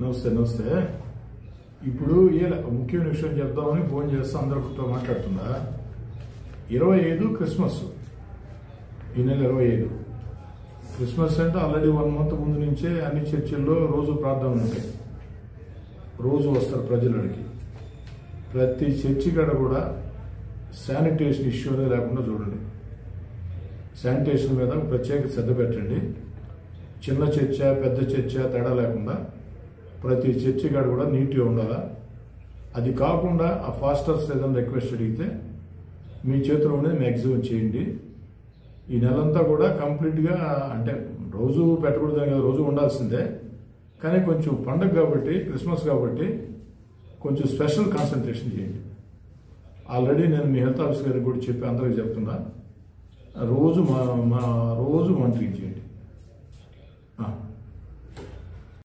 నమస్తే నమస్తే. ఇప్పుడు ముఖ్యమైన విషయం చెప్దామని ఫోన్ చేస్తా అందరితో మాట్లాడుతుందా. 25 క్రిస్మస్, ఈ నెల 25 క్రిస్మస్ అంటే ఆల్రెడీ 1 month ముందు నుంచే అన్ని చర్చిల్లో రోజు ప్రార్థనలు ఉంటాయి. రోజు వస్తారు ప్రజలకి. ప్రతి చర్చి కాడ కూడా శానిటేషన్ ఇష్యూ అనేది లేకుండా చూడండి. శానిటేషన్ మీద ప్రత్యేక శ్రద్ధ పెట్టండి. చిన్న చర్చ పెద్ద చర్చ తేడా లేకుండా ప్రతి చర్చి కాడ కూడా నీట్గా ఉండాలా. అది కాకుండా ఆ ఫాస్టర్స్ ఏదైనా రిక్వెస్ట్ అడిగితే మీ చేతిలో ఉండేది మ్యాక్సిమం చేయండి. ఈ నెలంతా కూడా కంప్లీట్గా, అంటే రోజు పెట్టకూడదు కదా, రోజు ఉండాల్సిందే. కానీ కొంచెం పండుగ కాబట్టి, క్రిస్మస్ కాబట్టి కొంచెం స్పెషల్ కాన్సన్ట్రేషన్ చేయండి. ఆల్రెడీ నేను మీ హెల్త్ ఆఫీసర్ గారికి కూడా చెప్పి అందరికీ చెప్తున్నా, రోజు మానిటరింగ్ చేయండి.